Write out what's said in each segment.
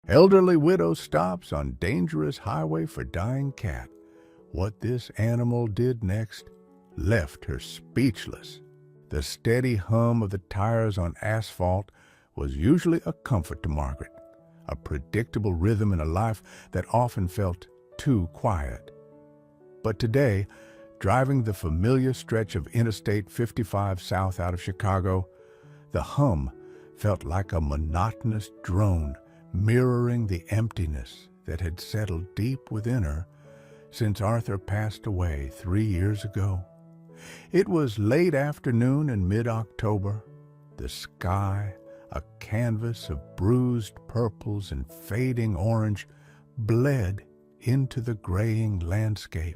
Elderly widow stops on dangerous highway for dying cat. What this animal did next left her speechless. The steady hum of the tires on asphalt was usually a comfort to Margaret, a predictable rhythm in a life that often felt too quiet. But today, driving the familiar stretch of Interstate 55 south out of Chicago, the hum felt like a monotonous drone mirroring the emptiness that had settled deep within her since Arthur passed away 3 years ago. It was late afternoon in mid-October. The sky, a canvas of bruised purples and fading orange, bled into the graying landscape.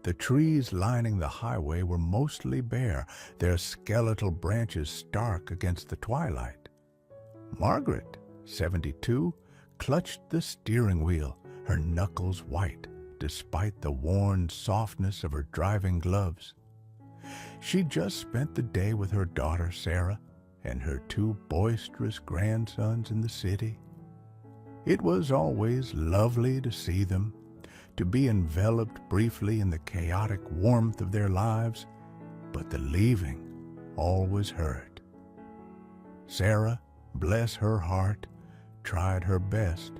The trees lining the highway were mostly bare, their skeletal branches stark against the twilight. Margaret, 72, clutched the steering wheel, her knuckles white, despite the worn softness of her driving gloves. She just spent the day with her daughter Sarah and her two boisterous grandsons in the city. It was always lovely to see them, to be enveloped briefly in the chaotic warmth of their lives, but the leaving always hurt. Sarah, bless her heart, tried her best.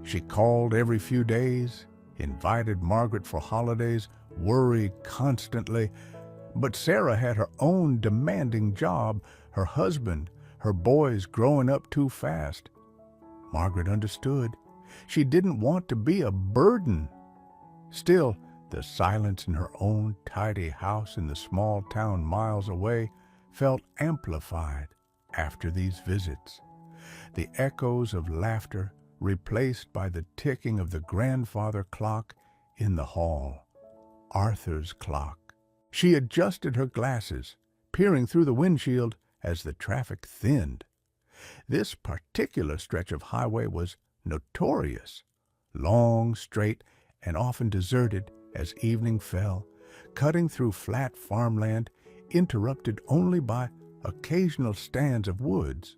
She called every few days, invited Margaret for holidays, worried constantly, but Sarah had her own demanding job, her husband, her boys growing up too fast. Margaret understood. She didn't want to be a burden. Still, the silence in her own tidy house in the small town miles away felt amplified after these visits. The echoes of laughter replaced by the ticking of the grandfather clock in the hall, Arthur's clock. She adjusted her glasses, peering through the windshield as the traffic thinned. This particular stretch of highway was notorious, long, straight, and often deserted as evening fell, cutting through flat farmland interrupted only by occasional stands of woods.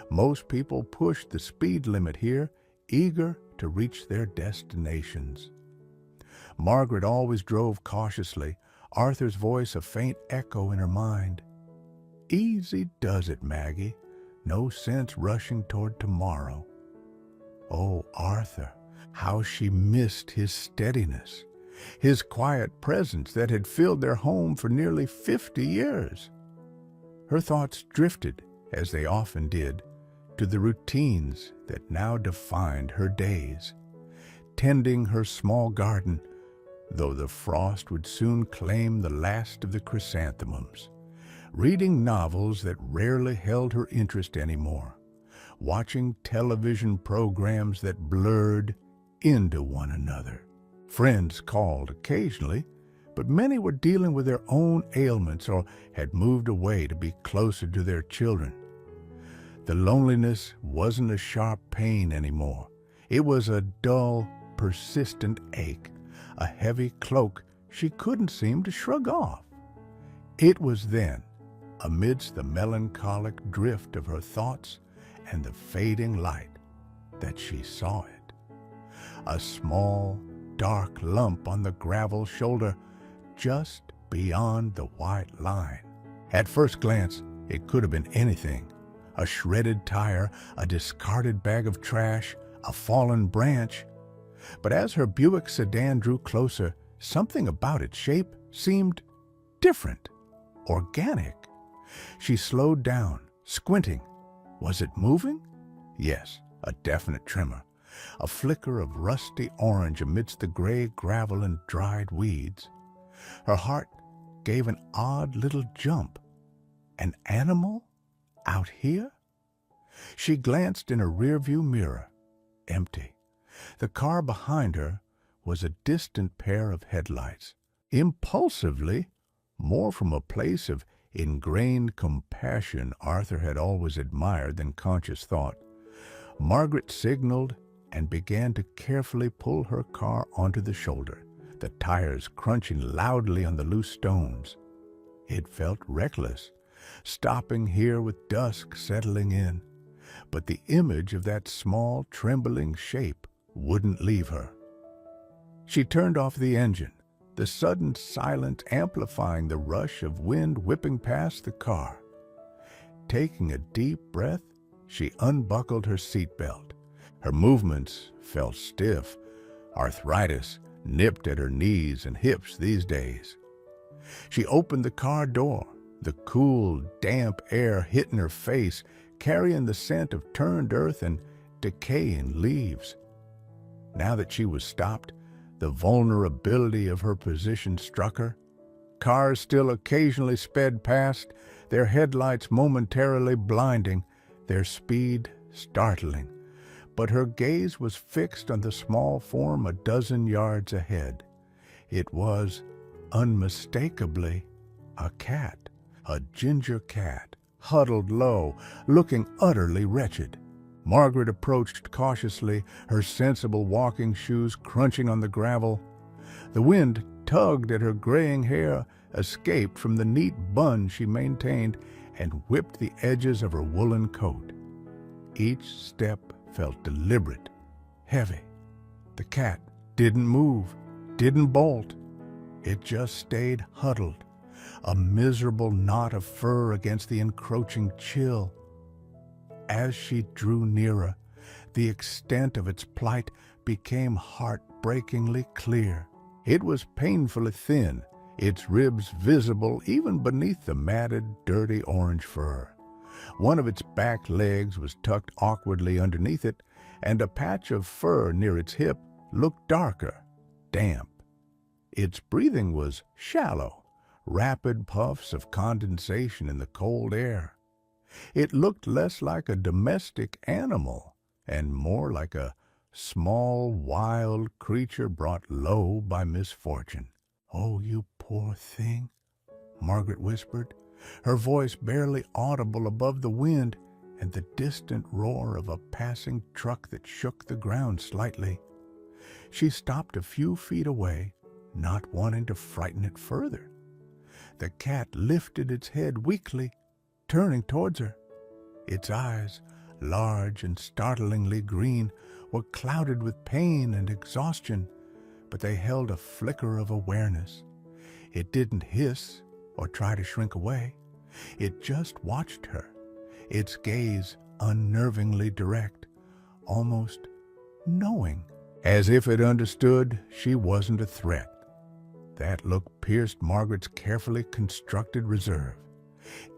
Most people pushed the speed limit here, eager to reach their destinations. Margaret always drove cautiously, Arthur's voice a faint echo in her mind. Easy does it, Maggie. No sense rushing toward tomorrow. Oh, Arthur, how she missed his steadiness, his quiet presence that had filled their home for nearly 50 years. Her thoughts drifted, as they often did, to the routines that now defined her days. Tending her small garden, though the frost would soon claim the last of the chrysanthemums. Reading novels that rarely held her interest anymore. Watching television programs that blurred into one another. Friends called occasionally, but many were dealing with their own ailments or had moved away to be closer to their children. The loneliness wasn't a sharp pain anymore. It was a dull, persistent ache, a heavy cloak she couldn't seem to shrug off. It was then, amidst the melancholic drift of her thoughts and the fading light, that she saw it. A small, dark lump on the gravel shoulder just beyond the white line. At first glance, it could have been anything. A shredded tire, a discarded bag of trash, a fallen branch. But as her Buick sedan drew closer, something about its shape seemed different, organic. She slowed down, squinting. Was it moving? Yes, a definite tremor. A flicker of rusty orange amidst the gray gravel and dried weeds. Her heart gave an odd little jump. An animal? Out here? She glanced in her rearview mirror. Empty. The car behind her was a distant pair of headlights. Impulsively, more from a place of ingrained compassion Arthur had always admired than conscious thought, Margaret signaled and began to carefully pull her car onto the shoulder, the tires crunching loudly on the loose stones. It felt reckless, stopping here with dusk settling in. but the image of that small, trembling shape wouldn't leave her. She turned off the engine, the sudden silence amplifying the rush of wind whipping past the car. Taking a deep breath, she unbuckled her seatbelt. Her movements felt stiff. Arthritis nipped at her knees and hips these days. She opened the car door, the cool, damp air hitting her face, carrying the scent of turned earth and decaying leaves. Now that she was stopped, the vulnerability of her position struck her. Cars still occasionally sped past, their headlights momentarily blinding, their speed startling. But her gaze was fixed on the small form a dozen yards ahead. It was, unmistakably, a cat, a ginger cat, huddled low, looking utterly wretched. Margaret approached cautiously, her sensible walking shoes crunching on the gravel. The wind tugged at her graying hair, escaped from the neat bun she maintained, and whipped the edges of her woolen coat. Each step felt deliberate, heavy. The cat didn't move, didn't bolt. It just stayed huddled, a miserable knot of fur against the encroaching chill. As she drew nearer, the extent of its plight became heartbreakingly clear. It was painfully thin, its ribs visible even beneath the matted, dirty orange fur. One of its back legs was tucked awkwardly underneath it, and a patch of fur near its hip looked darker, damp. Its breathing was shallow, rapid puffs of condensation in the cold air. It looked less like a domestic animal and more like a small, wild creature brought low by misfortune. "Oh, you poor thing," Margaret whispered, her voice barely audible above the wind and the distant roar of a passing truck that shook the ground slightly. She stopped a few feet away, not wanting to frighten it further. The cat lifted its head weakly, turning towards her. Its eyes, large and startlingly green, were clouded with pain and exhaustion, but they held a flicker of awareness. It didn't hiss or try to shrink away. It just watched her, its gaze unnervingly direct, almost knowing, as if it understood she wasn't a threat. That look pierced Margaret's carefully constructed reserve.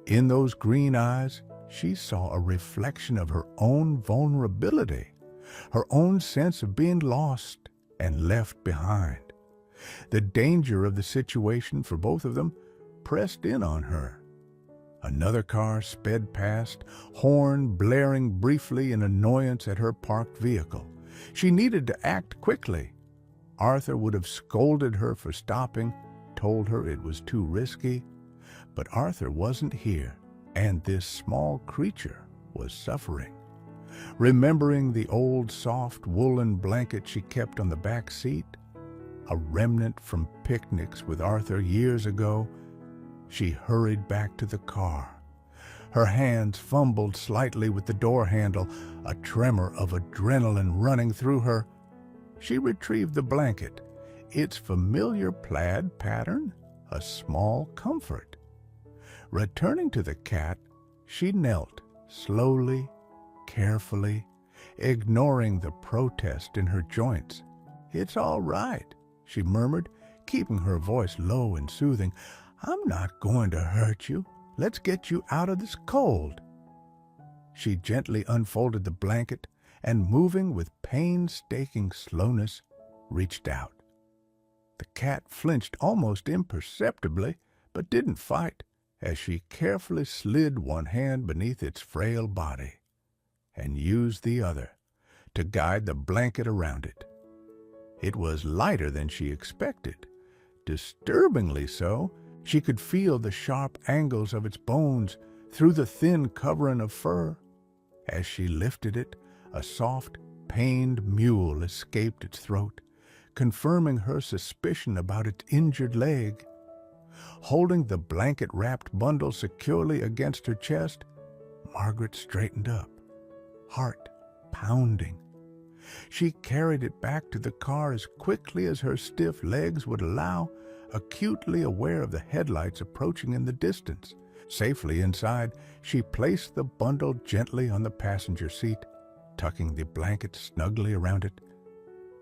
In those green eyes, she saw a reflection of her own vulnerability, her own sense of being lost and left behind. The danger of the situation for both of them pressed in on her. Another car sped past, horn blaring briefly in annoyance at her parked vehicle. She needed to act quickly. Arthur would have scolded her for stopping, told her it was too risky. But Arthur wasn't here, and this small creature was suffering. Remembering the old soft woolen blanket she kept on the back seat, a remnant from picnics with Arthur years ago, she hurried back to the car. Her hands fumbled slightly with the door handle, a tremor of adrenaline running through her. She retrieved the blanket, its familiar plaid pattern, a small comfort. Returning to the cat, she knelt, slowly, carefully, ignoring the protest in her joints. "It's all right," she murmured, keeping her voice low and soothing. "I'm not going to hurt you. Let's get you out of this cold." She gently unfolded the blanket and, moving with painstaking slowness, reached out. The cat flinched almost imperceptibly, but didn't fight, as she carefully slid one hand beneath its frail body and used the other to guide the blanket around it. It was lighter than she expected, disturbingly so. She could feel the sharp angles of its bones through the thin covering of fur. As she lifted it, a soft, pained mewl escaped its throat, confirming her suspicion about its injured leg. Holding the blanket-wrapped bundle securely against her chest, Margaret straightened up. heart pounding. She carried it back to the car as quickly as her stiff legs would allow, acutely aware of the headlights approaching in the distance. Safely inside, she placed the bundle gently on the passenger seat, tucking the blanket snugly around it.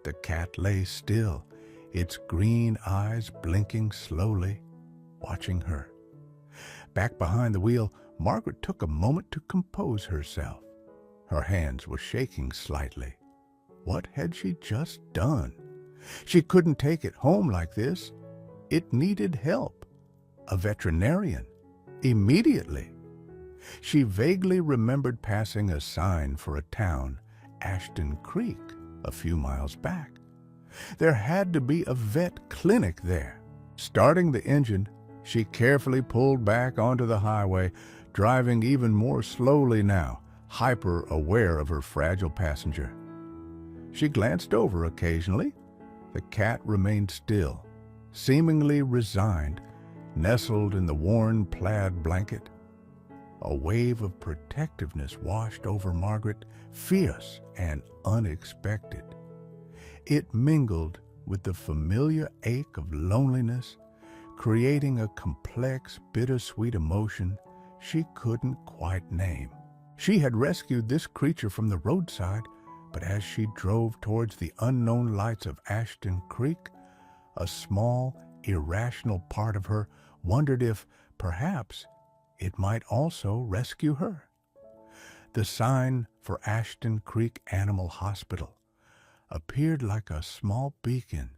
The cat lay still, its green eyes blinking slowly, watching her. Back behind the wheel, Margaret took a moment to compose herself. Her hands were shaking slightly. What had she just done? She couldn't take it home like this. It needed help. A veterinarian. Immediately. She vaguely remembered passing a sign for a town, Ashton Creek, a few miles back. There had to be a vet clinic there. Starting the engine, she carefully pulled back onto the highway, driving even more slowly now, hyper-aware of her fragile passenger. She glanced over occasionally. The cat remained still, seemingly resigned, nestled in the worn plaid blanket. A wave of protectiveness washed over Margaret, fierce and unexpected. It mingled with the familiar ache of loneliness, creating a complex, bittersweet emotion she couldn't quite name. She had rescued this creature from the roadside, but as she drove towards the unknown lights of Ashton Creek, a small, irrational part of her wondered if, perhaps, it might also rescue her. The sign for Ashton Creek Animal Hospital appeared like a small beacon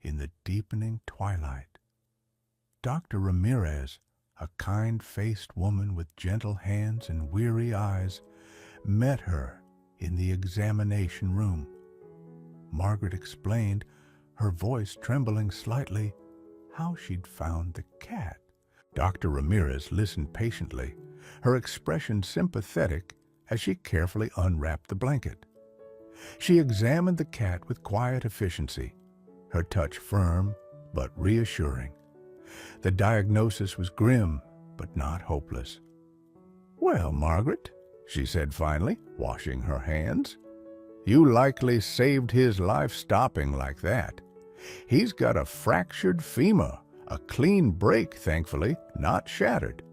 in the deepening twilight. Dr. Ramirez, a kind-faced woman with gentle hands and weary eyes, met her in the examination room. Margaret explained, her voice trembling slightly, how she'd found the cat. Dr. Ramirez listened patiently, her expression sympathetic as she carefully unwrapped the blanket. She examined the cat with quiet efficiency, her touch firm but reassuring. The diagnosis was grim but not hopeless. "Well, Margaret," she said finally, washing her hands, "you likely saved his life stopping like that. He's got a fractured femur, a clean break, thankfully, not shattered.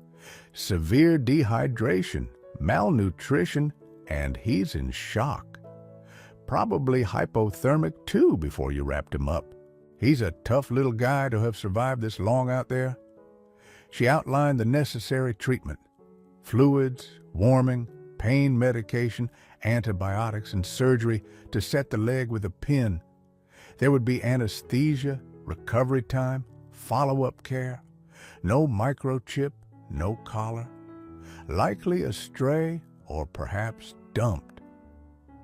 Severe dehydration, malnutrition, and he's in shock. Probably hypothermic too before you wrapped him up. He's a tough little guy to have survived this long out there." She outlined the necessary treatment: fluids, warming, pain medication, antibiotics, and surgery to set the leg with a pin. There would be anesthesia, recovery time, follow-up care. No microchip, no collar. Likely a stray or perhaps dumped.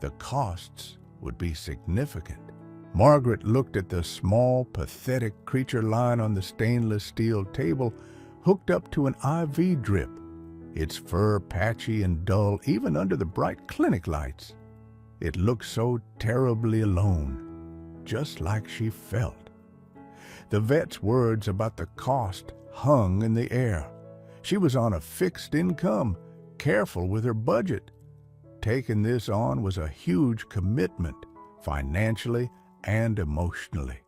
The costs would be significant. Margaret looked at the small, pathetic creature lying on the stainless steel table, hooked up to an IV drip, its fur patchy and dull even under the bright clinic lights. It looked so terribly alone, just like she felt. The vet's words about the cost hung in the air. She was on a fixed income, careful with her budget. Taking this on was a huge commitment, financially and emotionally.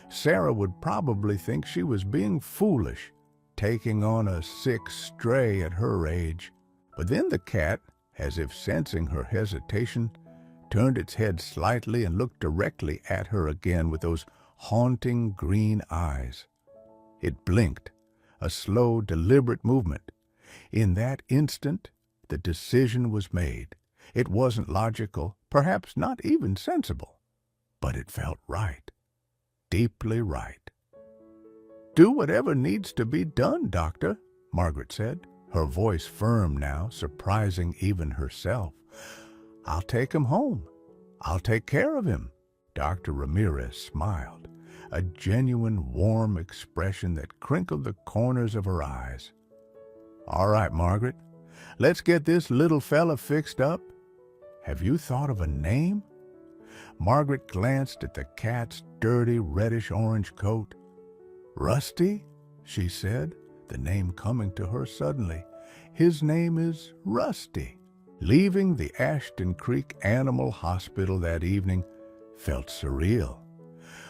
Sarah would probably think she was being foolish, taking on a sick stray at her age. But then the cat, as if sensing her hesitation, turned its head slightly and looked directly at her again with those haunting green eyes. It blinked, a slow, deliberate movement. In that instant, the decision was made. It wasn't logical, perhaps not even sensible, but it felt right, deeply right. "Do whatever needs to be done, Doctor," Margaret said, her voice firm now, surprising even herself. "I'll take him home. I'll take care of him." Dr. Ramirez smiled, a genuine warm expression that crinkled the corners of her eyes. "All right, Margaret, let's get this little fella fixed up. Have you thought of a name?" Margaret glanced at the cat's dirty reddish-orange coat. "Rusty," she said, the name coming to her suddenly. "His name is Rusty." Leaving the Ashton Creek Animal Hospital that evening felt surreal.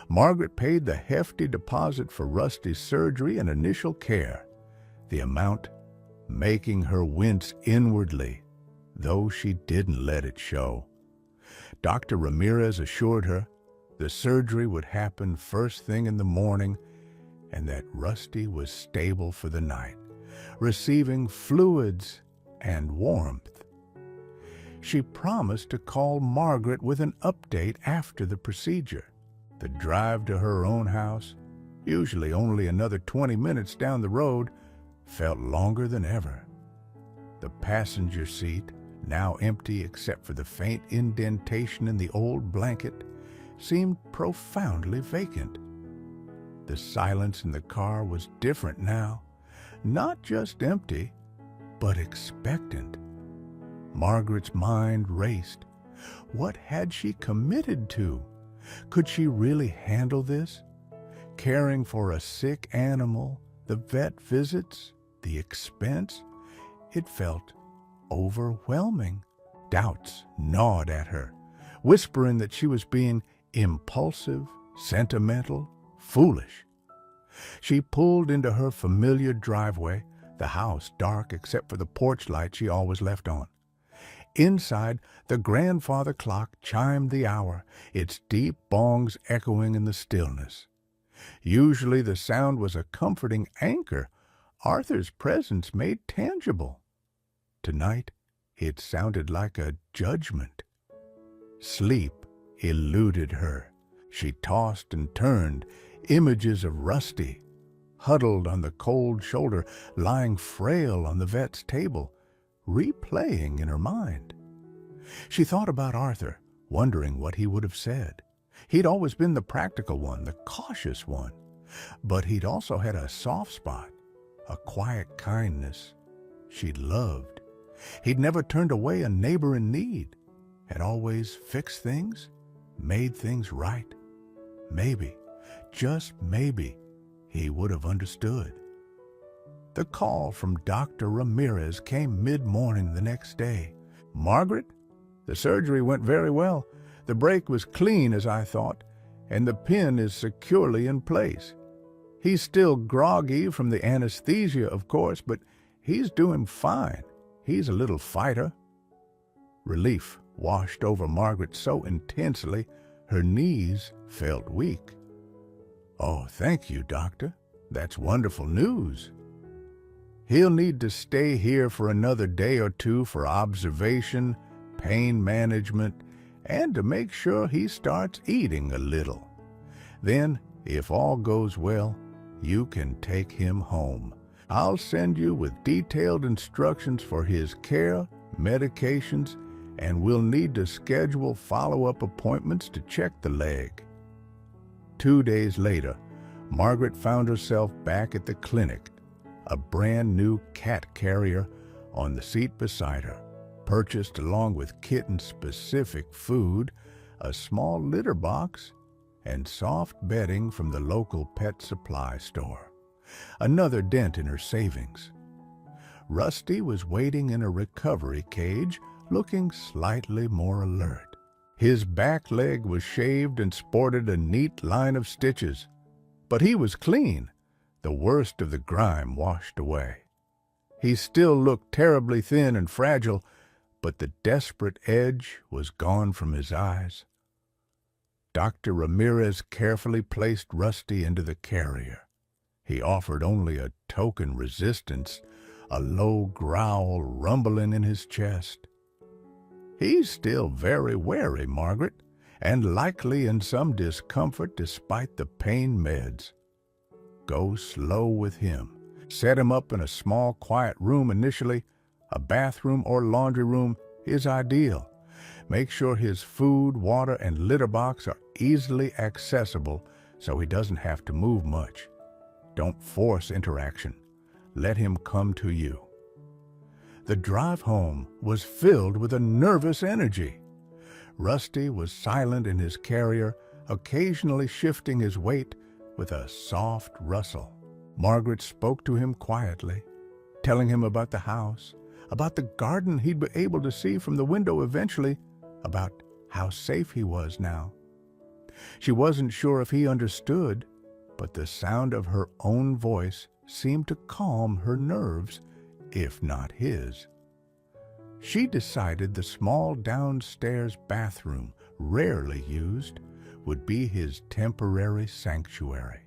Margaret paid the hefty deposit for Rusty's surgery and initial care, the amount making her wince inwardly, though she didn't let it show. Dr. Ramirez assured her the surgery would happen first thing in the morning and that Rusty was stable for the night, receiving fluids and warmth. She promised to call Margaret with an update after the procedure. The drive to her own house, usually only another 20 minutes down the road, felt longer than ever. The passenger seat, now empty except for the faint indentation in the old blanket, seemed profoundly vacant. The silence in the car was different now, not just empty, but expectant. Margaret's mind raced. What had she committed to? Could she really handle this? Caring for a sick animal, the vet visits, the expense? It felt overwhelming. Doubts gnawed at her, whispering that she was being impulsive, sentimental, foolish. She pulled into her familiar driveway, the house dark except for the porch light she always left on. Inside, the grandfather clock chimed the hour, its deep bongs echoing in the stillness. Usually the sound was a comforting anchor Arthur's presence made tangible. Tonight, it sounded like a judgment. Sleep eluded her. She tossed and turned, images of Rusty, huddled on the cold shoulder, lying frail on the vet's table, replaying in her mind. She thought about Arthur, wondering what he would have said. He'd always been the practical one, the cautious one. But he'd also had a soft spot, a quiet kindness she'd loved. He'd never turned away a neighbor in need, had always fixed things, made things right. Maybe, just maybe, he would have understood. The call from Dr. Ramirez came mid-morning the next day. "Margaret, the surgery went very well. The break was clean as I thought, and the pin is securely in place. He's still groggy from the anesthesia, of course, but he's doing fine. He's a little fighter." Relief washed over Margaret so intensely her knees felt weak. "Oh, thank you, doctor. That's wonderful news. He'll need to stay here for another day or two for observation, pain management, and to make sure he starts eating a little. Then, if all goes well, you can take him home. I'll send you with detailed instructions for his care, medications, and we'll need to schedule follow-up appointments to check the leg." 2 days later, Margaret found herself back at the clinic, a brand-new cat carrier on the seat beside her, purchased along with kitten-specific food, a small litter box, and soft bedding from the local pet supply store. Another dent in her savings. Rusty was waiting in a recovery cage, looking slightly more alert. His back leg was shaved and sported a neat line of stitches, but he was clean, the worst of the grime washed away. He still looked terribly thin and fragile, but the desperate edge was gone from his eyes. Dr. Ramirez carefully placed Rusty into the carrier. He offered only a token resistance, a low growl rumbling in his chest. "He's still very wary, Margaret, and likely in some discomfort despite the pain meds. Go slow with him. Set him up in a small, quiet room initially. A bathroom or laundry room is ideal. Make sure his food, water, and litter box are easily accessible so he doesn't have to move much. Don't force interaction. Let him come to you." The drive home was filled with a nervous energy. Rusty was silent in his carrier, occasionally shifting his weight with a soft rustle. Margaret spoke to him quietly, telling him about the house, about the garden he'd be able to see from the window eventually, about how safe he was now. She wasn't sure if he understood, but the sound of her own voice seemed to calm her nerves, if not his. She decided the small downstairs bathroom, rarely used, would be his temporary sanctuary.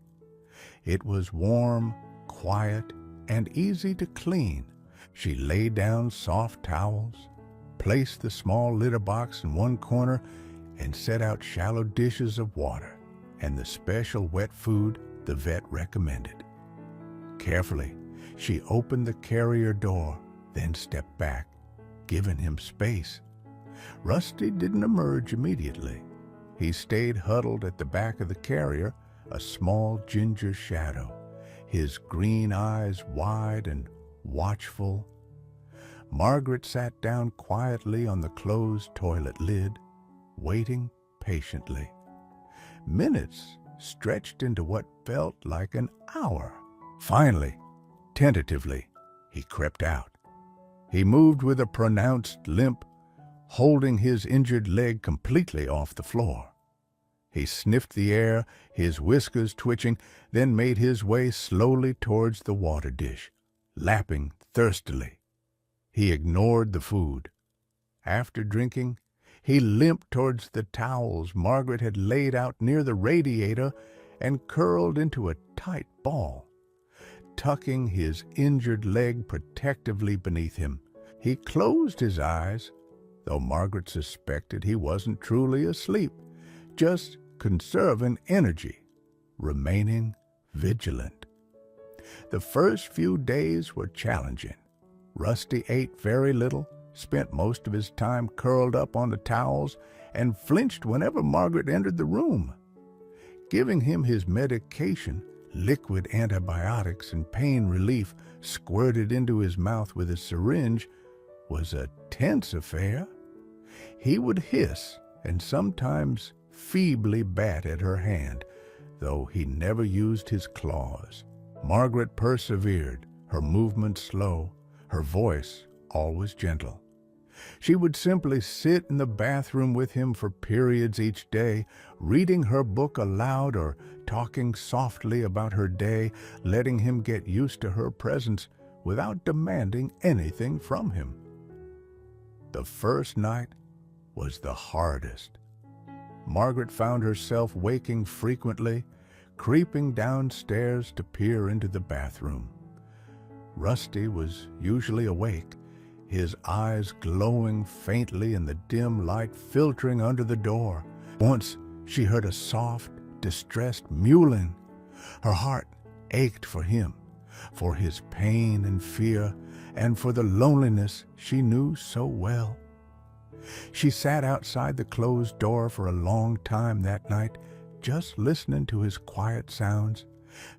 It was warm, quiet, and easy to clean. She laid down soft towels, placed the small litter box in one corner, and set out shallow dishes of water and the special wet food the vet recommended. Carefully, she opened the carrier door, then stepped back, giving him space. Rusty didn't emerge immediately. He stayed huddled at the back of the carrier, a small ginger shadow, his green eyes wide and watchful. Margaret sat down quietly on the closed toilet lid, waiting patiently. Minutes stretched into what felt like an hour. Finally, tentatively, he crept out. He moved with a pronounced limp, holding his injured leg completely off the floor. He sniffed the air, his whiskers twitching, then made his way slowly towards the water dish, lapping thirstily. He ignored the food. After drinking, he limped towards the towels Margaret had laid out near the radiator and curled into a tight ball. Tucking his injured leg protectively beneath him, he closed his eyes, though Margaret suspected he wasn't truly asleep, just conserving energy, remaining vigilant. The first few days were challenging. Rusty ate very little, spent most of his time curled up on the towels, and flinched whenever Margaret entered the room. Giving him his medication, liquid antibiotics and pain relief squirted into his mouth with a syringe, was a tense affair. He would hiss and sometimes feebly bat at her hand, though he never used his claws. Margaret persevered, her movements slow, her voice always gentle. She would simply sit in the bathroom with him for periods each day, reading her book aloud or talking softly about her day, letting him get used to her presence without demanding anything from him. The first night was the hardest. Margaret found herself waking frequently, creeping downstairs to peer into the bathroom. Rusty was usually awake, his eyes glowing faintly in the dim light filtering under the door. Once she heard a soft, distressed mewling. Her heart ached for him, for his pain and fear, and for the loneliness she knew so well. She sat outside the closed door for a long time that night, just listening to his quiet sounds,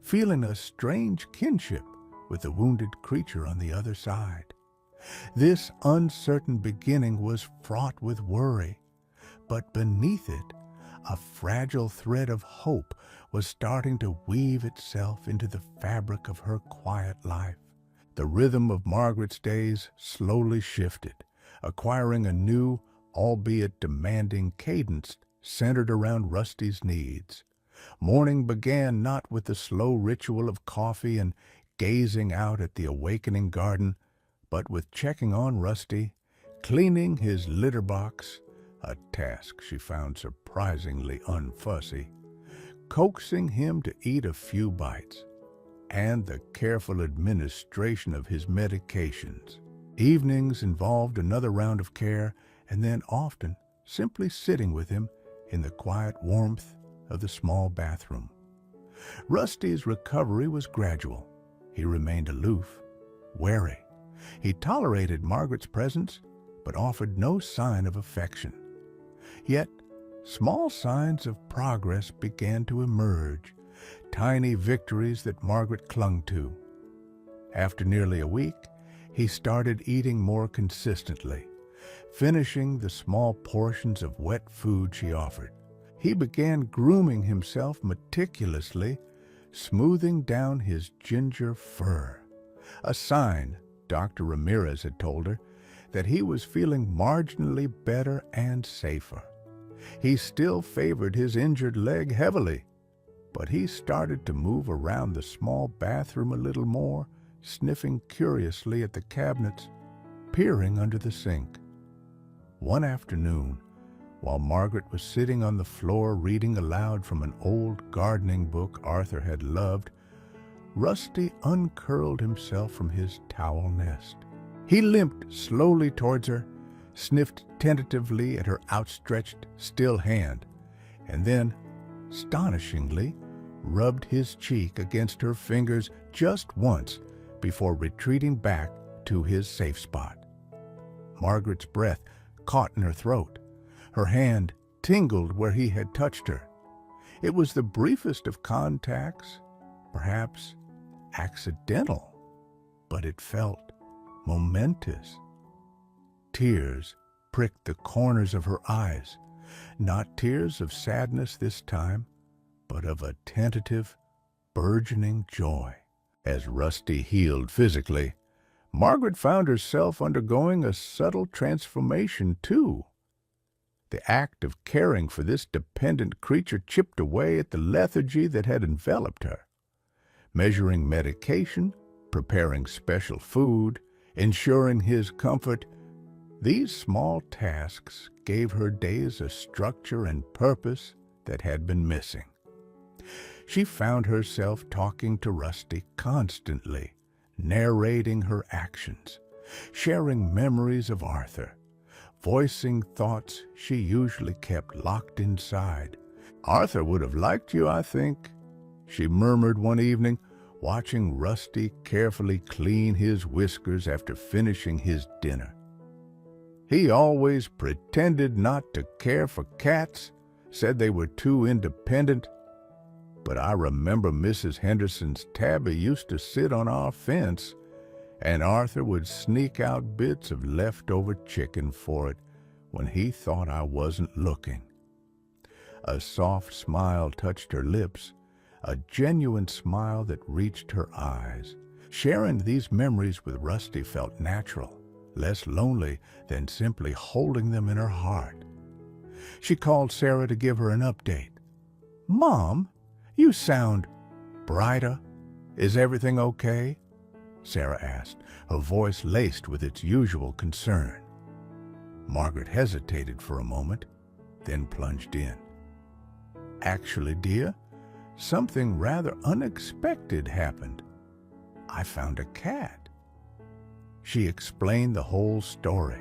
feeling a strange kinship with the wounded creature on the other side. This uncertain beginning was fraught with worry, but beneath it, a fragile thread of hope was starting to weave itself into the fabric of her quiet life. The rhythm of Margaret's days slowly shifted, acquiring a new, albeit demanding cadence centered around Rusty's needs. Morning began not with the slow ritual of coffee and gazing out at the awakening garden, but with checking on Rusty, cleaning his litter box, a task she found surprisingly unfussy, coaxing him to eat a few bites, and the careful administration of his medications. Evenings involved another round of care, and then often simply sitting with him in the quiet warmth of the small bathroom. Rusty's recovery was gradual. He remained aloof, wary. He tolerated Margaret's presence, but offered no sign of affection. Yet, small signs of progress began to emerge, tiny victories that Margaret clung to. After nearly a week, he started eating more consistently, finishing the small portions of wet food she offered. He began grooming himself meticulously, smoothing down his ginger fur, a sign Dr. Ramirez had told her that he was feeling marginally better and safer. He still favored his injured leg heavily, but he started to move around the small bathroom a little more, sniffing curiously at the cabinets, peering under the sink. One afternoon, while Margaret was sitting on the floor reading aloud from an old gardening book Arthur had loved, Rusty uncurled himself from his towel nest. He limped slowly towards her, sniffed tentatively at her outstretched, still hand, and then, astonishingly, rubbed his cheek against her fingers just once before retreating back to his safe spot. Margaret's breath caught in her throat. Her hand tingled where he had touched her. It was the briefest of contacts, perhaps accidental, but it felt momentous. Tears pricked the corners of her eyes, not tears of sadness this time, but of a tentative, burgeoning joy. As Rusty healed physically, Margaret found herself undergoing a subtle transformation, too. The act of caring for this dependent creature chipped away at the lethargy that had enveloped her. Measuring medication, preparing special food, ensuring his comfort, these small tasks gave her days a structure and purpose that had been missing. She found herself talking to Rusty constantly, narrating her actions, sharing memories of Arthur, voicing thoughts she usually kept locked inside. "Arthur would have liked you, I think," she murmured one evening, watching Rusty carefully clean his whiskers after finishing his dinner. "He always pretended not to care for cats, said they were too independent. But I remember Mrs. Henderson's Tabby used to sit on our fence, and Arthur would sneak out bits of leftover chicken for it when he thought I wasn't looking." A soft smile touched her lips, a genuine smile that reached her eyes. Sharing these memories with Rusty felt natural, less lonely than simply holding them in her heart. She called Sarah to give her an update. "Mom, you sound brighter. Is everything okay?" Sarah asked, her voice laced with its usual concern. Margaret hesitated for a moment, then plunged in. "Actually, dear, something rather unexpected happened. I found a cat." She explained the whole story: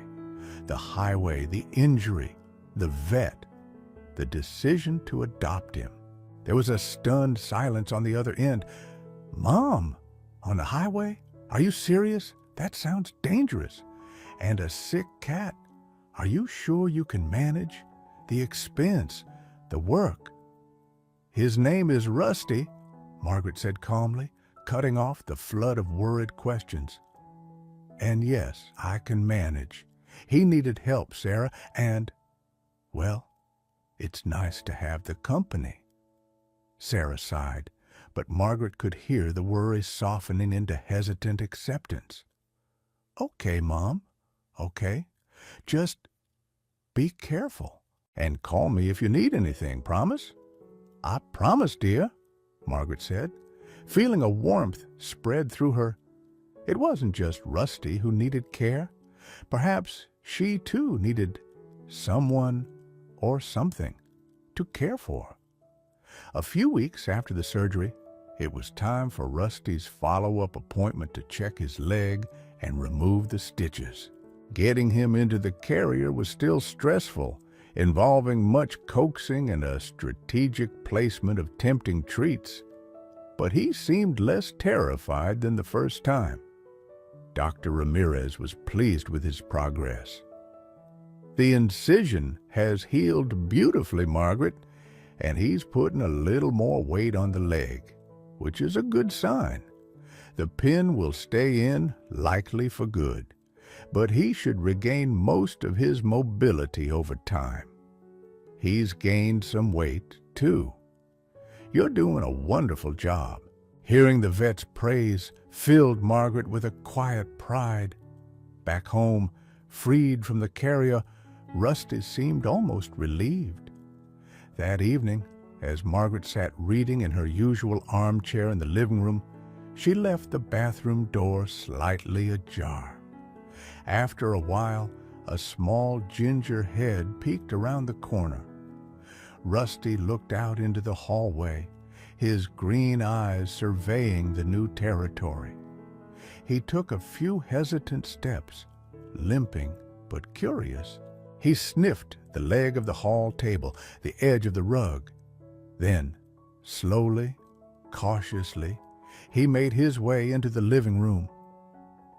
the highway, the injury, the vet, the decision to adopt him. There was a stunned silence on the other end. "Mom, on the highway? Are you serious? That sounds dangerous. And a sick cat. Are you sure you can manage? The expense, the work." "His name is Rusty," Margaret said calmly, cutting off the flood of worried questions. "And yes, I can manage. He needed help, Sarah, and, well, it's nice to have the company." Sarah sighed, but Margaret could hear the worry softening into hesitant acceptance. "Okay, Mom, okay. Just be careful, and call me if you need anything, promise?" "I promise, dear," Margaret said, feeling a warmth spread through her. It wasn't just Rusty who needed care. Perhaps she, too, needed someone or something to care for. A few weeks after the surgery, it was time for Rusty's follow-up appointment to check his leg and remove the stitches. Getting him into the carrier was still stressful, involving much coaxing and a strategic placement of tempting treats. But he seemed less terrified than the first time. Dr. Ramirez was pleased with his progress. "The incision has healed beautifully, Margaret, and he's putting a little more weight on the leg, which is a good sign. The pin will stay in, likely for good, but he should regain most of his mobility over time. He's gained some weight, too. You're doing a wonderful job. Hearing the vet's praise filled Margaret with a quiet pride. Back home, freed from the carrier, Rusty seemed almost relieved. That evening, as Margaret sat reading in her usual armchair in the living room, she left the bathroom door slightly ajar. After a while, a small ginger head peeked around the corner. Rusty looked out into the hallway, his green eyes surveying the new territory. He took a few hesitant steps, limping but curious. He sniffed the leg of the hall table, the edge of the rug. Then, slowly, cautiously, he made his way into the living room.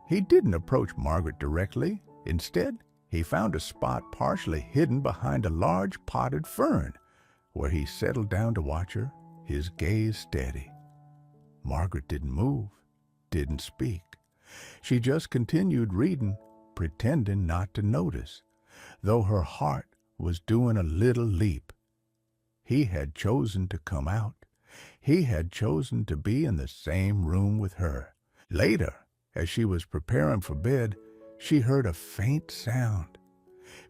He didn't approach Margaret directly. Instead, he found a spot partially hidden behind a large potted fern, where he settled down to watch her, his gaze steady. Margaret didn't move, didn't speak. She just continued reading, pretending not to notice, though her heart was doing a little leap. He had chosen to come out. He had chosen to be in the same room with her. Later, as she was preparing for bed, she heard a faint sound.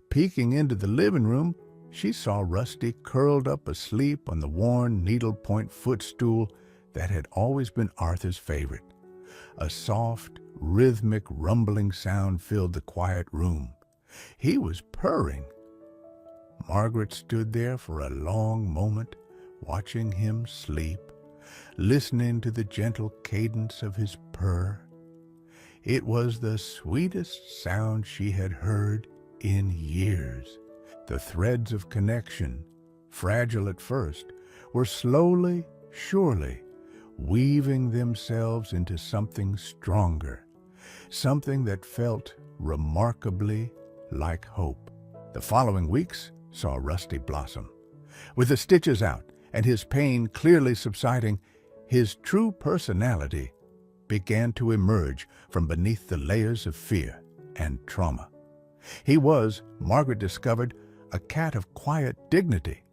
Peeking into the living room, she saw Rusty curled up asleep on the worn needlepoint footstool that had always been Arthur's favorite. A soft, rhythmic rumbling sound filled the quiet room. He was purring. Margaret stood there for a long moment, watching him sleep, listening to the gentle cadence of his purr. It was the sweetest sound she had heard in years. The threads of connection, fragile at first, were slowly, surely, weaving themselves into something stronger, something that felt remarkably like hope. The following weeks saw Rusty blossom. With the stitches out and his pain clearly subsiding, his true personality began to emerge from beneath the layers of fear and trauma. He was, Margaret discovered, a cat of quiet dignity,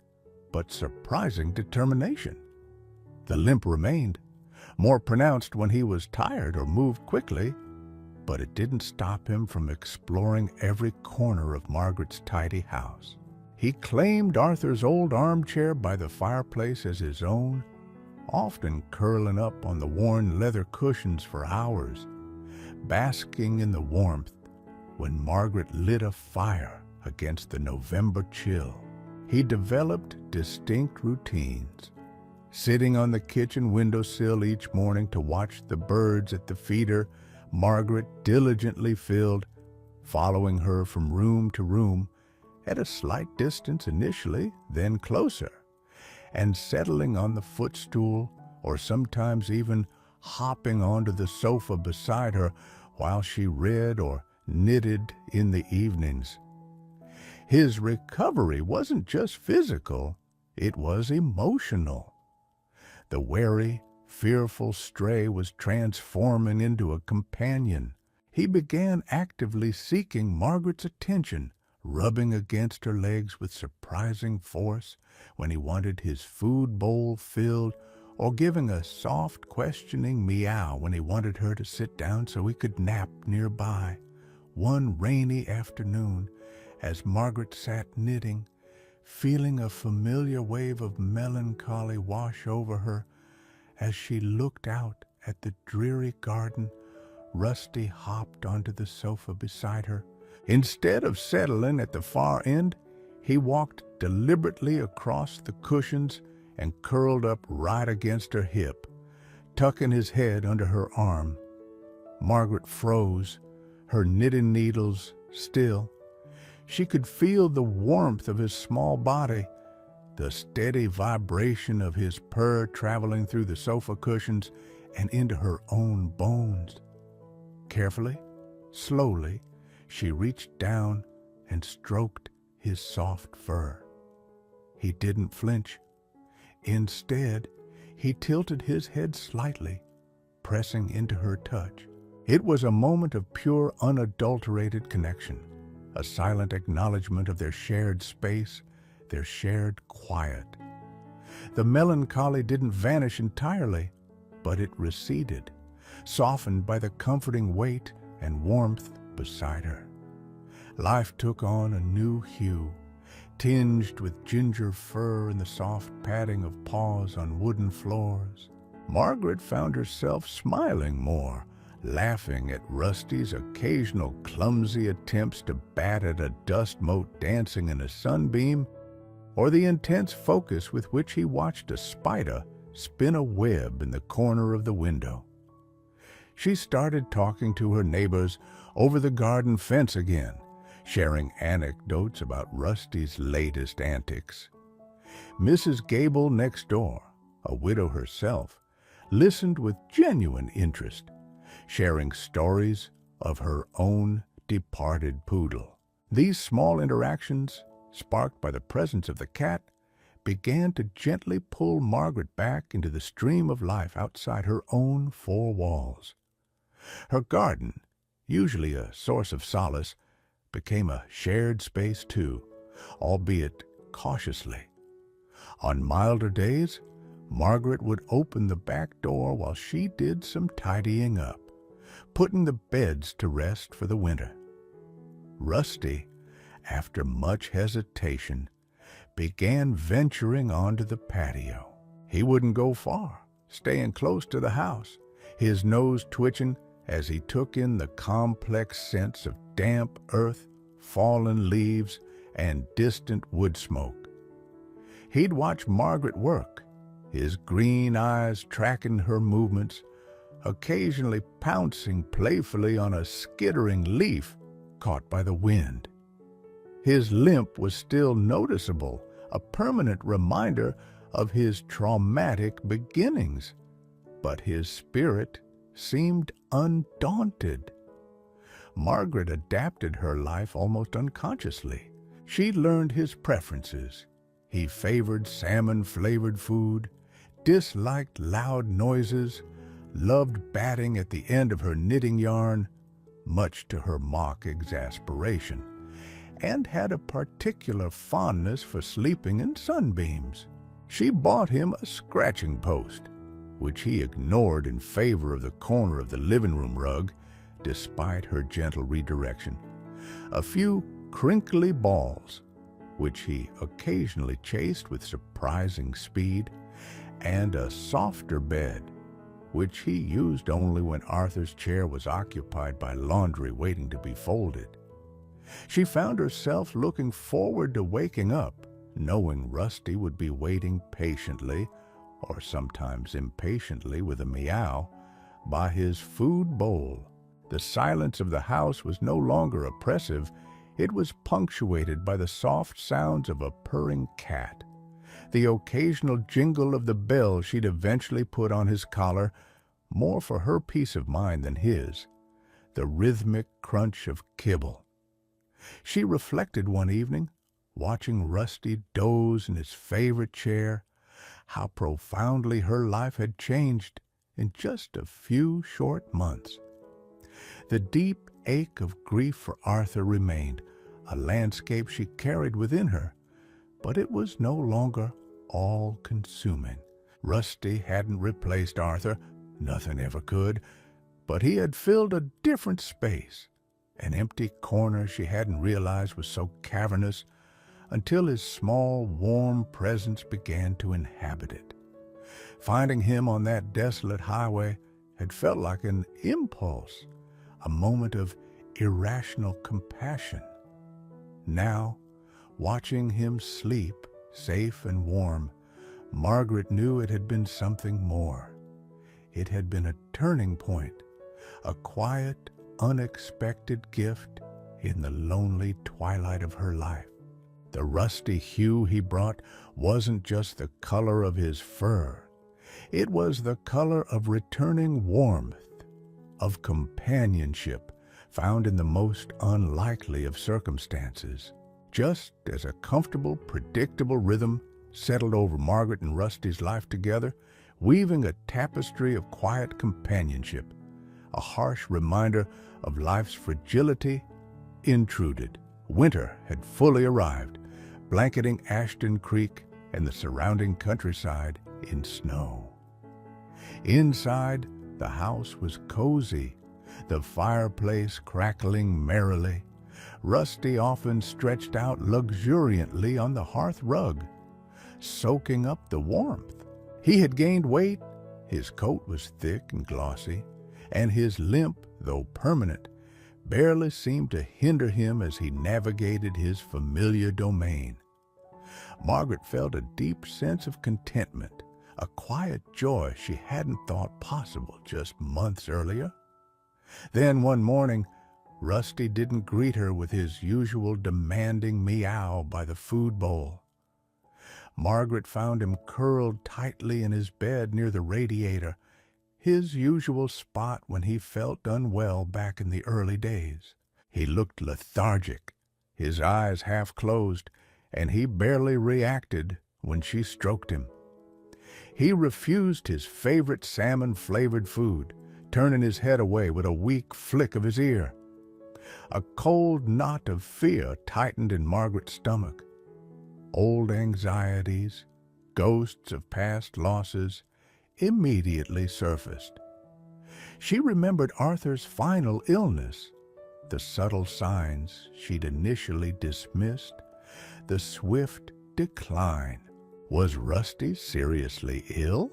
but surprising determination. The limp remained, more pronounced when he was tired or moved quickly, but it didn't stop him from exploring every corner of Margaret's tidy house. He claimed Arthur's old armchair by the fireplace as his own, often curling up on the worn leather cushions for hours, basking in the warmth when Margaret lit a fire against the November chill. He developed distinct routines, sitting on the kitchen windowsill each morning to watch the birds at the feeder Margaret diligently filled, following her from room to room, at a slight distance initially, then closer, and settling on the footstool or sometimes even hopping onto the sofa beside her while she read or knitted in the evenings. His recovery wasn't just physical, it was emotional. The wary, fearful stray was transforming into a companion. He began actively seeking Margaret's attention, rubbing against her legs with surprising force when he wanted his food bowl filled, or giving a soft, questioning meow when he wanted her to sit down so he could nap nearby. One rainy afternoon, as Margaret sat knitting, feeling a familiar wave of melancholy wash over her, as she looked out at the dreary garden, Rusty hopped onto the sofa beside her. Instead of settling at the far end, he walked deliberately across the cushions and curled up right against her hip, tucking his head under her arm. Margaret froze, her knitting needles still. She could feel the warmth of his small body, the steady vibration of his purr traveling through the sofa cushions and into her own bones. Carefully, slowly, she reached down and stroked his soft fur. He didn't flinch. Instead, he tilted his head slightly, pressing into her touch. It was a moment of pure, unadulterated connection, a silent acknowledgement of their shared space, their shared quiet. The melancholy didn't vanish entirely, but it receded, softened by the comforting weight and warmth beside her. Life took on a new hue, tinged with ginger fur and the soft padding of paws on wooden floors. Margaret found herself smiling more, laughing at Rusty's occasional clumsy attempts to bat at a dust mote dancing in a sunbeam, or the intense focus with which he watched a spider spin a web in the corner of the window. She started talking to her neighbors over the garden fence again, sharing anecdotes about Rusty's latest antics. Mrs. Gable next door, a widow herself, listened with genuine interest, sharing stories of her own departed poodle. These small interactions, sparked by the presence of the cat, began to gently pull Margaret back into the stream of life outside her own four walls. Her garden, usually a source of solace, became a shared space too, albeit cautiously. On milder days, Margaret would open the back door while she did some tidying up, putting the beds to rest for the winter. Rusty, after much hesitation, began venturing onto the patio. He wouldn't go far, staying close to the house, his nose twitching as he took in the complex scents of damp earth, fallen leaves, and distant wood smoke. He'd watch Margaret work, his green eyes tracking her movements, occasionally pouncing playfully on a skittering leaf caught by the wind. His limp was still noticeable, a permanent reminder of his traumatic beginnings, but his spirit seemed undaunted. Margaret adapted her life almost unconsciously. She learned his preferences. He favored salmon-flavored food, disliked loud noises, loved batting at the end of her knitting yarn, much to her mock exasperation, and had a particular fondness for sleeping in sunbeams. She bought him a scratching post, which he ignored in favor of the corner of the living room rug, despite her gentle redirection, a few crinkly balls, which he occasionally chased with surprising speed, and a softer bed, which he used only when Arthur's chair was occupied by laundry waiting to be folded. She found herself looking forward to waking up, knowing Rusty would be waiting patiently, or sometimes impatiently with a meow, by his food bowl. The silence of the house was no longer oppressive. It was punctuated by the soft sounds of a purring cat, the occasional jingle of the bell she'd eventually put on his collar, more for her peace of mind than his, the rhythmic crunch of kibble. She reflected one evening, watching Rusty doze in his favorite chair, how profoundly her life had changed in just a few short months. The deep ache of grief for Arthur remained, a landscape she carried within her, but it was no longer all-consuming. Rusty hadn't replaced Arthur, nothing ever could, but he had filled a different space, an empty corner she hadn't realized was so cavernous until his small, warm presence began to inhabit it. Finding him on that desolate highway had felt like an impulse, a moment of irrational compassion. Now, watching him sleep, safe and warm, Margaret knew it had been something more. It had been a turning point, a quiet, unexpected gift in the lonely twilight of her life. The rusty hue he brought wasn't just the color of his fur. It was the color of returning warmth, of companionship found in the most unlikely of circumstances. Just as a comfortable, predictable rhythm settled over Margaret and Rusty's life together, weaving a tapestry of quiet companionship, a harsh reminder of life's fragility intruded. Winter had fully arrived, blanketing Ashton Creek and the surrounding countryside in snow. Inside, the house was cozy, the fireplace crackling merrily. Rusty often stretched out luxuriantly on the hearth rug, soaking up the warmth. He had gained weight, his coat was thick and glossy, and his limp, though permanent, barely seemed to hinder him as he navigated his familiar domain. Margaret felt a deep sense of contentment, a quiet joy she hadn't thought possible just months earlier. Then one morning, Rusty didn't greet her with his usual demanding meow by the food bowl. Margaret found him curled tightly in his bed near the radiator, his usual spot when he felt unwell back in the early days. He looked lethargic, his eyes half closed, and he barely reacted when she stroked him. He refused his favorite salmon-flavored food, turning his head away with a weak flick of his ear. A cold knot of fear tightened in Margaret's stomach. Old anxieties, ghosts of past losses, immediately surfaced. She remembered Arthur's final illness, the subtle signs she'd initially dismissed, the swift decline. Was Rusty seriously ill?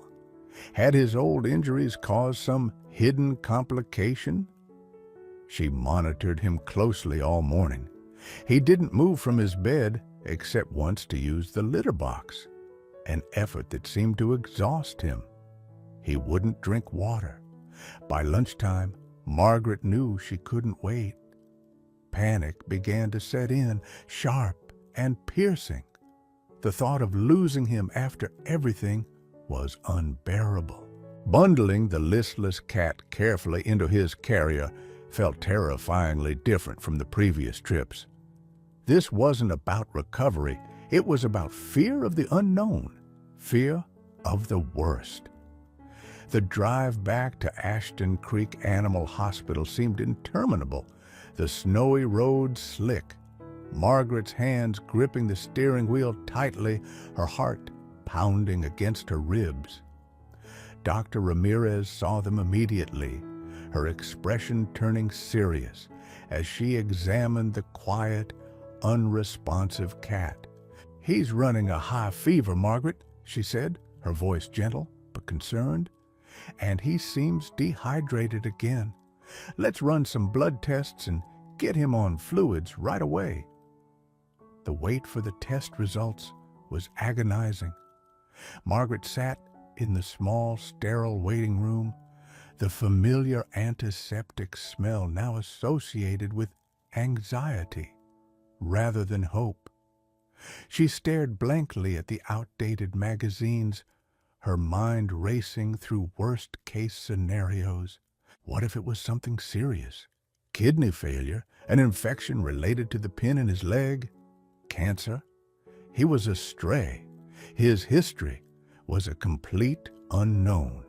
Had his old injuries caused some hidden complication? She monitored him closely all morning. He didn't move from his bed except once to use the litter box, an effort that seemed to exhaust him. He wouldn't drink water. By lunchtime, Margaret knew she couldn't wait. Panic began to set in, sharp and piercing. The thought of losing him after everything was unbearable. Bundling the listless cat carefully into his carrier felt terrifyingly different from the previous trips. This wasn't about recovery. It was about fear of the unknown, fear of the worst. The drive back to Ashton Creek Animal Hospital seemed interminable, the snowy road slick, Margaret's hands gripping the steering wheel tightly, her heart pounding against her ribs. Dr. Ramirez saw them immediately, her expression turning serious as she examined the quiet, unresponsive cat. "He's running a high fever, Margaret," she said, her voice gentle but concerned. "And he seems dehydrated again. Let's run some blood tests and get him on fluids right away." The wait for the test results was agonizing. Margaret sat in the small, sterile waiting room, the familiar antiseptic smell now associated with anxiety rather than hope. She stared blankly at the outdated magazines, her mind racing through worst-case scenarios. What if it was something serious? Kidney failure, an infection related to the pin in his leg, cancer? He was a stray. His history was a complete unknown.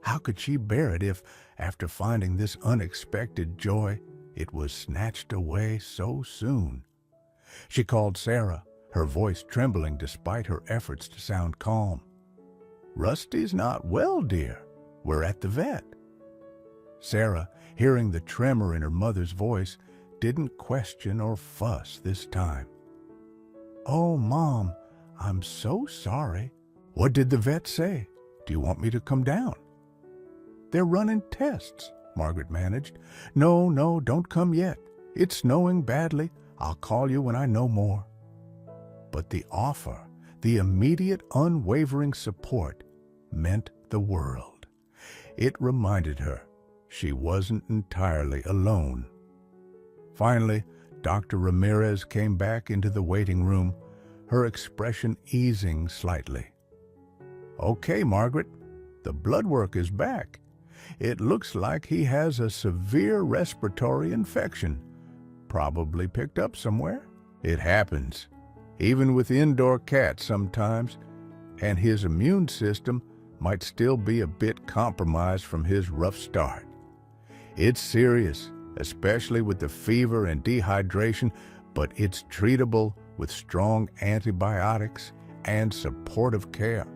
How could she bear it if, after finding this unexpected joy, it was snatched away so soon? She called Sarah, her voice trembling despite her efforts to sound calm. "Rusty's not well, dear. We're at the vet." Sarah, hearing the tremor in her mother's voice, didn't question or fuss this time. "Oh, Mom, I'm so sorry." "What did the vet say? Do you want me to come down?" "They're running tests," Margaret managed. No, don't come yet. It's snowing badly. I'll call you when I know more." But the offer, the immediate, unwavering support, meant the world. It reminded her she wasn't entirely alone. Finally, Dr. Ramirez came back into the waiting room, her expression easing slightly. "Okay, Margaret, the blood work is back. It looks like he has a severe respiratory infection, probably picked up somewhere. It happens, even with indoor cats sometimes, and his immune system might still be a bit compromised from his rough start. It's serious, especially with the fever and dehydration, but it's treatable with strong antibiotics and supportive care."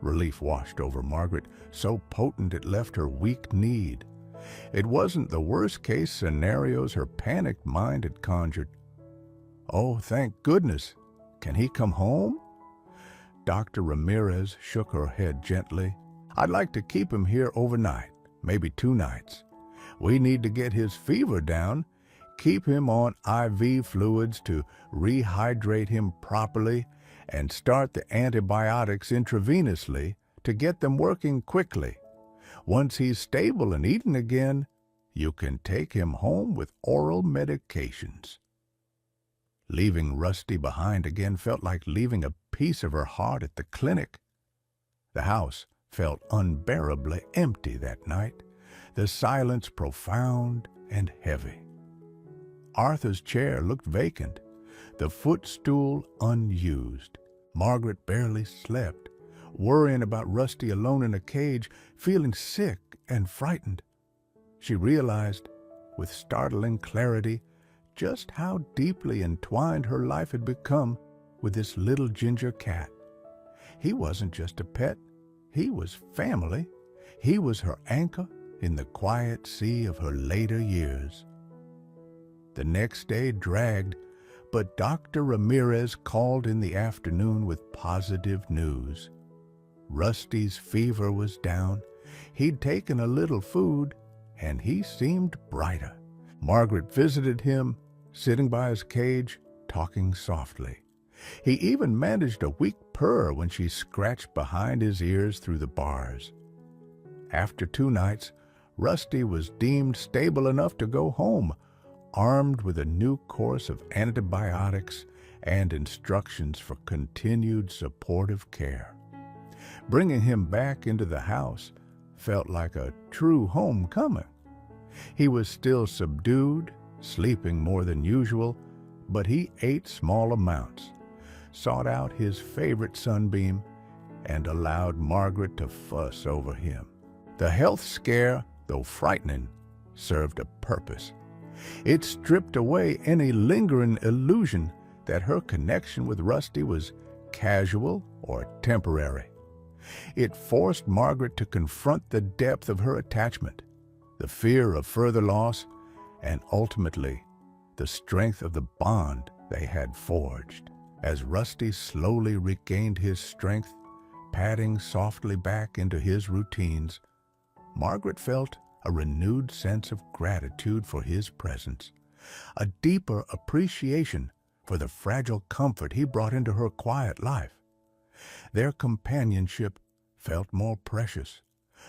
Relief washed over Margaret, so potent it left her weak-kneed. It wasn't the worst-case scenarios her panicked mind had conjured. "Oh, thank goodness. Can he come home?" Dr. Ramirez shook her head gently. "I'd like to keep him here overnight, maybe 2 nights. We need to get his fever down, keep him on IV fluids to rehydrate him properly, and start the antibiotics intravenously to get them working quickly. Once he's stable and eating again, you can take him home with oral medications." Leaving Rusty behind again felt like leaving a piece of her heart at the clinic. The house felt unbearably empty that night, the silence profound and heavy. Arthur's chair looked vacant, the footstool unused. Margaret barely slept, worrying about Rusty alone in a cage, feeling sick and frightened. She realized, with startling clarity, just how deeply entwined her life had become with this little ginger cat. He wasn't just a pet, he was family. He was her anchor in the quiet sea of her later years. The next day dragged, but Dr. Ramirez called in the afternoon with positive news. Rusty's fever was down, he'd taken a little food, and he seemed brighter. Margaret visited him, sitting by his cage, talking softly. He even managed a weak purr when she scratched behind his ears through the bars. After 2 nights, Rusty was deemed stable enough to go home, armed with a new course of antibiotics and instructions for continued supportive care. Bringing him back into the house felt like a true homecoming. He was still subdued, sleeping more than usual, but he ate small amounts, sought out his favorite sunbeam, and allowed Margaret to fuss over him. The health scare, though frightening, served a purpose. It stripped away any lingering illusion that her connection with Rusty was casual or temporary. It forced Margaret to confront the depth of her attachment, the fear of further loss, and ultimately, the strength of the bond they had forged. As Rusty slowly regained his strength, padding softly back into his routines, Margaret felt a renewed sense of gratitude for his presence, a deeper appreciation for the fragile comfort he brought into her quiet life. Their companionship felt more precious,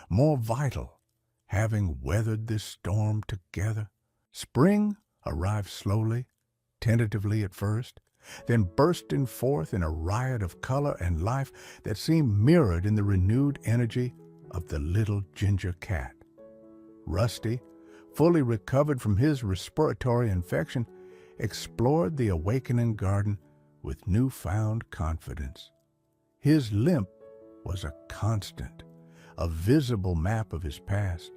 more vital, having weathered this storm together. Spring arrived slowly, tentatively at first, then bursting forth in a riot of color and life that seemed mirrored in the renewed energy of the little ginger cat. Rusty, fully recovered from his respiratory infection, explored the awakening garden with newfound confidence. His limp was a constant, a visible map of his past,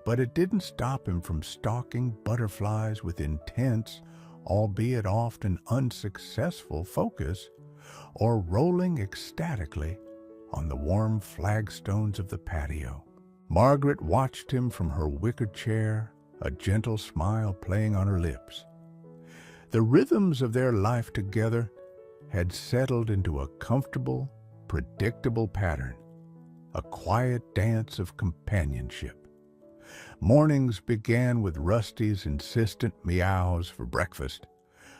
but it didn't stop him from stalking butterflies with intense, albeit often unsuccessful, focus, or rolling ecstatically on the warm flagstones of the patio. Margaret watched him from her wicker chair, a gentle smile playing on her lips. The rhythms of their life together had settled into a comfortable, predictable pattern, a quiet dance of companionship. Mornings began with Rusty's insistent meows for breakfast,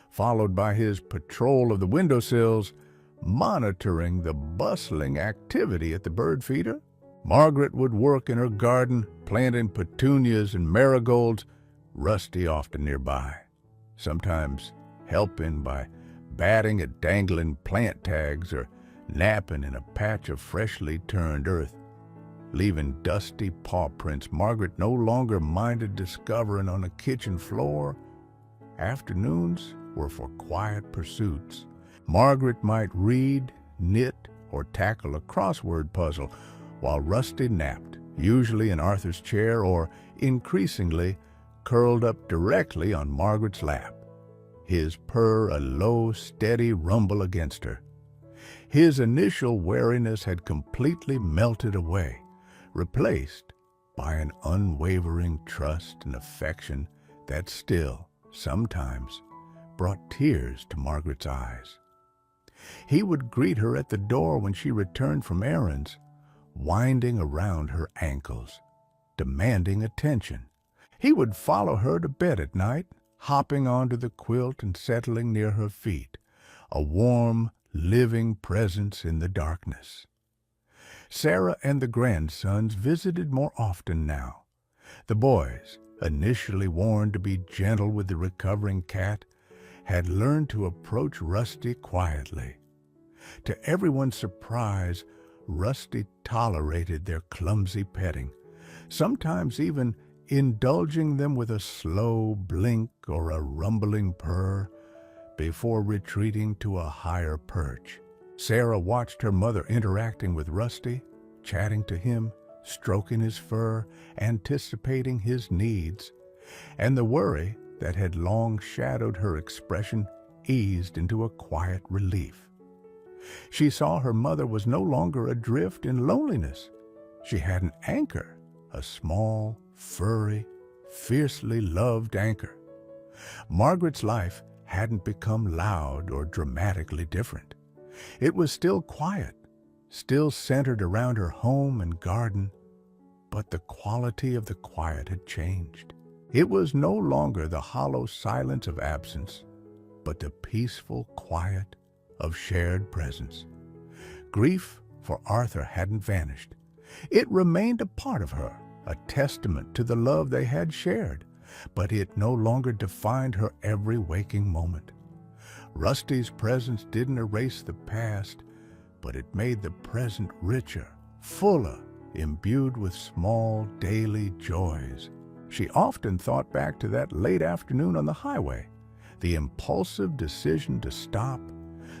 followed by his patrol of the windowsills, monitoring the bustling activity at the bird feeder. Margaret would work in her garden, planting petunias and marigolds, Rusty often nearby, sometimes helping by batting at dangling plant tags or napping in a patch of freshly turned earth. Leaving dusty paw prints Margaret no longer minded discovering on the kitchen floor. Afternoons were for quiet pursuits. Margaret might read, knit, or tackle a crossword puzzle while Rusty napped, usually in Arthur's chair or, increasingly, curled up directly on Margaret's lap, his purr a low, steady rumble against her. His initial wariness had completely melted away, replaced by an unwavering trust and affection that still, sometimes, brought tears to Margaret's eyes. He would greet her at the door when she returned from errands, winding around her ankles, demanding attention. He would follow her to bed at night, hopping onto the quilt and settling near her feet, a warm, living presence in the darkness. Sarah and the grandsons visited more often now. The boys, initially warned to be gentle with the recovering cat, had learned to approach Rusty quietly. To everyone's surprise, Rusty tolerated their clumsy petting, sometimes even indulging them with a slow blink or a rumbling purr before retreating to a higher perch. Sarah watched her mother interacting with Rusty, chatting to him, stroking his fur, anticipating his needs, and the worry that had long shadowed her expression eased into a quiet relief. She saw her mother was no longer adrift in loneliness. She had an anchor, a small, furry, fiercely loved anchor. Margaret's life hadn't become loud or dramatically different. It was still quiet, still centered around her home and garden, but the quality of the quiet had changed. It was no longer the hollow silence of absence, but the peaceful quiet of shared presence. Grief for Arthur hadn't vanished. It remained a part of her, a testament to the love they had shared, but it no longer defined her every waking moment. Rusty's presence didn't erase the past, but it made the present richer, fuller, imbued with small daily joys. She often thought back to that late afternoon on the highway, the impulsive decision to stop,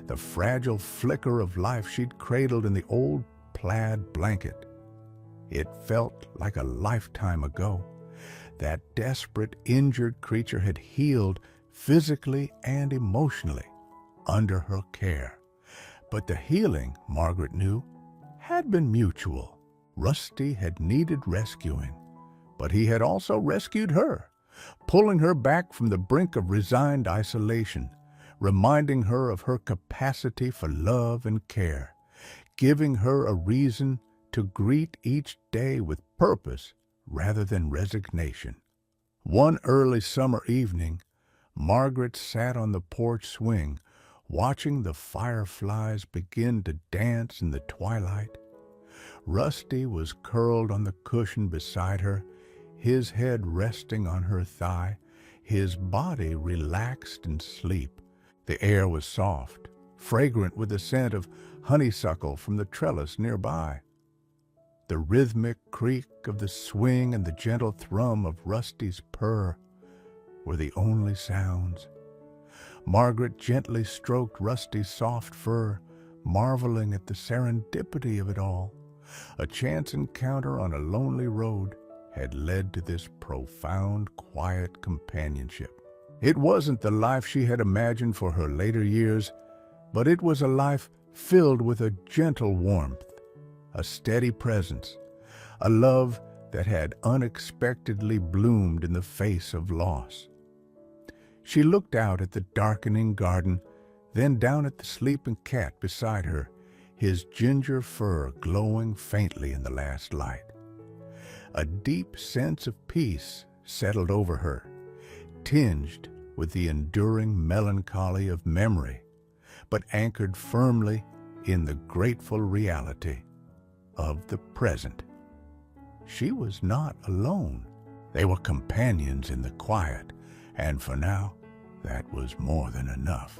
the fragile flicker of life she'd cradled in the old plaid blanket. It felt like a lifetime ago. That desperate, injured creature had healed physically and emotionally under her care. But the healing, Margaret knew, had been mutual. Rusty had needed rescuing, but he had also rescued her, pulling her back from the brink of resigned isolation, reminding her of her capacity for love and care, giving her a reason to greet each day with purpose rather than resignation. One early summer evening, Margaret sat on the porch swing, watching the fireflies begin to dance in the twilight. Rusty was curled on the cushion beside her, his head resting on her thigh, his body relaxed in sleep. The air was soft, fragrant with the scent of honeysuckle from the trellis nearby. The rhythmic creak of the swing and the gentle thrum of Rusty's purr were the only sounds. Margaret gently stroked Rusty's soft fur, marveling at the serendipity of it all. A chance encounter on a lonely road had led to this profound, quiet companionship. It wasn't the life she had imagined for her later years, but it was a life filled with a gentle warmth, a steady presence, a love that had unexpectedly bloomed in the face of loss. She looked out at the darkening garden, then down at the sleeping cat beside her, his ginger fur glowing faintly in the last light. A deep sense of peace settled over her, tinged with the enduring melancholy of memory, but anchored firmly in the grateful reality of the present. She was not alone. They were companions in the quiet, and for now, that was more than enough.